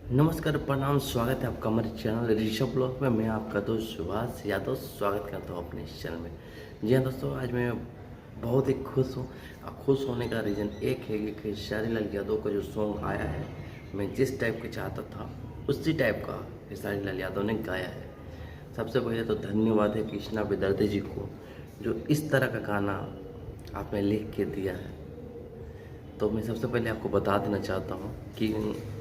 नमस्कार, प्रणाम, स्वागत है आपका हमारे चैनल ऋषभ ब्लॉग में। मैं आपका दोस्त सुभाष यादव स्वागत करता हूँ अपने इस चैनल में। जी हाँ दोस्तों, आज मैं बहुत ही खुश हूँ। खुश होने का रीज़न एक है कि खेसारी लाल यादव का जो सॉन्ग आया है, मैं जिस टाइप का चाहता था उसी टाइप का खेसारी लाल यादव ने गाया है। सबसे पहले तो धन्यवाद है कृष्णा बेदर्दे जी को, जो इस तरह का गाना आपने लिख के दिया है। तो मैं सबसे पहले आपको बता देना चाहता हूँ कि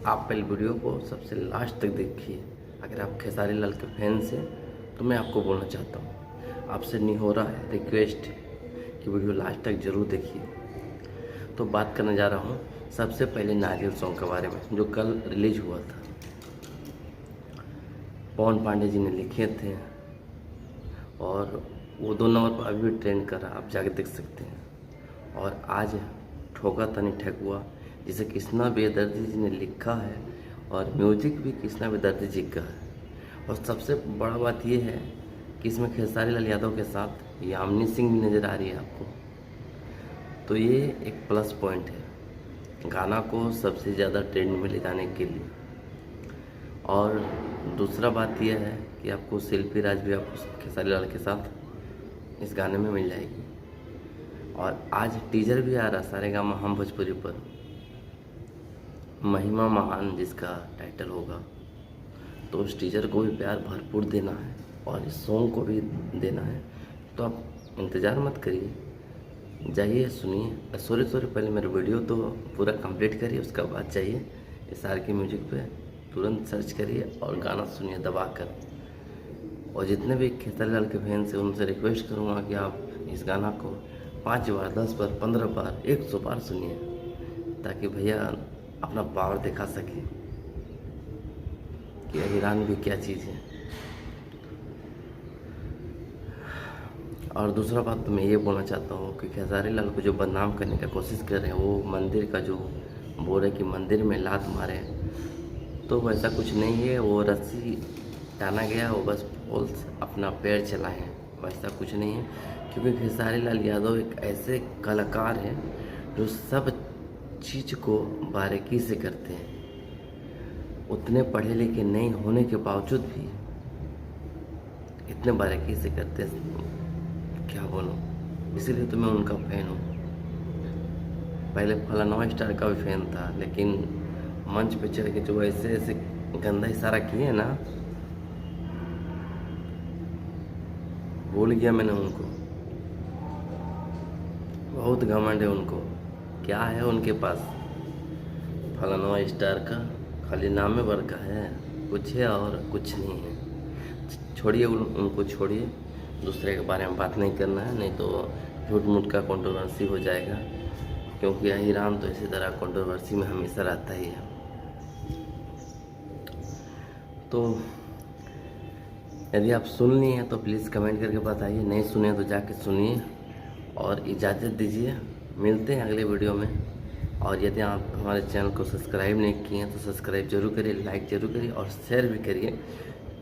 आप पहले वीडियो को सबसे लास्ट तक देखिए। अगर आप खेसारी लाल के फैंस हैं तो मैं आपको बोलना चाहता हूँ, आपसे नहीं हो रहा है रिक्वेस्ट कि वीडियो लास्ट तक ज़रूर देखिए। तो बात करने जा रहा हूँ सबसे पहले नारियल सॉन्ग के बारे में, जो कल रिलीज हुआ था। पवन पांडे जी ने लिखे थे और वो 2 नंबर पर अभी भी ट्रेंड कर रहा है, आप जाके देख सकते हैं। और आज ठोका तनी ठेकुआ, जिसे कृष्णा बेदर्जी जी ने लिखा है और म्यूजिक भी कृष्णा बेदर्जी जी का है। और सबसे बड़ा बात यह है कि इसमें खेसारी लाल यादव के साथ यामिनी सिंह भी नज़र आ रही है आपको। तो ये एक प्लस पॉइंट है गाना को सबसे ज़्यादा ट्रेंड में ले जाने के लिए। और दूसरा बात यह है कि आपको शिल्पी राज भी आपको खेसारी लाल के साथ इस गाने में मिल जाएगी। और आज टीजर भी आ रहा सारेगामा हम भोजपुरी पर, महिमा महान जिसका टाइटल होगा। तो उस टीजर को भी प्यार भरपूर देना है और इस सॉन्ग को भी देना है। तो आप इंतज़ार मत करिए, जाइए सुनिए। सॉरी पहले मेरे वीडियो तो पूरा कंप्लीट करिए, उसके बाद जाइए SR के म्यूजिक पे तुरंत सर्च करिए और गाना सुनिए दबा कर। और जितने भी खेसारी लाल के फैंस हैं उनसे रिक्वेस्ट करूँगा कि आप इस गाना को 5 बार, 10 बार, 15 बार, 100 बार सुनिए, ताकि भैया अपना पावर दिखा सके कि ईरान भी क्या चीज़ है। और दूसरा बात तो मैं ये बोलना चाहता हूँ कि खेसारी लाल को जो बदनाम करने का कोशिश कर रहे हैं, वो मंदिर का जो बोल रहे कि मंदिर में लात मारे, तो वैसा कुछ नहीं है। वो रस्सी टाना गया, वो बस फॉल्स अपना पैर चलाए हैं, वैसा कुछ नहीं है। क्योंकि खेसारी लाल यादव एक ऐसे कलाकार हैं जो सब चीज़ को बारीकी से करते हैं। उतने पढ़े लिखे नहीं होने के बावजूद भी इतने बारीकी से करते हैं, क्या बोलूँ। इसीलिए तो मैं उनका फ़ैन हूँ। पहले फलाना स्टार का भी फ़ैन था, लेकिन मंच पे चढ़ के जो ऐसे ऐसे गंदा इशारा किए ना, भूल गया मैंने उनको। बहुत घमंड है उनको, क्या है उनके पास फलाना स्टार का, खाली नाम में भर का है, कुछ है और कुछ नहीं है। छोड़िए उनको छोड़िए, दूसरे के बारे में बात नहीं करना है, नहीं तो झूठ मूठ का कंट्रोवर्सी हो जाएगा। क्योंकि ईरान तो इसी तरह कंट्रोवर्सी में हमेशा रहता ही है। तो यदि आप सुन लिए हैं तो प्लीज़ कमेंट करके बताइए, नहीं सुने तो जाके सुनिए। और इजाज़त दीजिए, मिलते हैं अगले वीडियो में। और यदि आप हमारे चैनल को सब्सक्राइब नहीं किए हैं तो सब्सक्राइब जरूर करिए, लाइक जरूर करिए और शेयर भी करिए।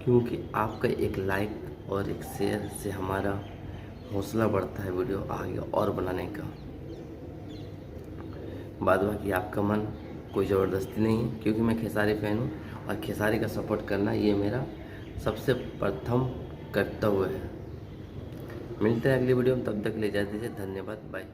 क्योंकि आपका एक लाइक और एक शेयर से हमारा हौसला बढ़ता है वीडियो आगे और बनाने का। बाद बाकी आपका मन, कोई ज़बरदस्ती नहीं है, क्योंकि मैं खेसारी फ़ैन हूँ और खेसारी का सपोर्ट करना ये मेरा सबसे प्रथम कर्तव्य है। मिलते हैं अगली वीडियो में, तब तक ले जा दीजिए। धन्यवाद, बाय।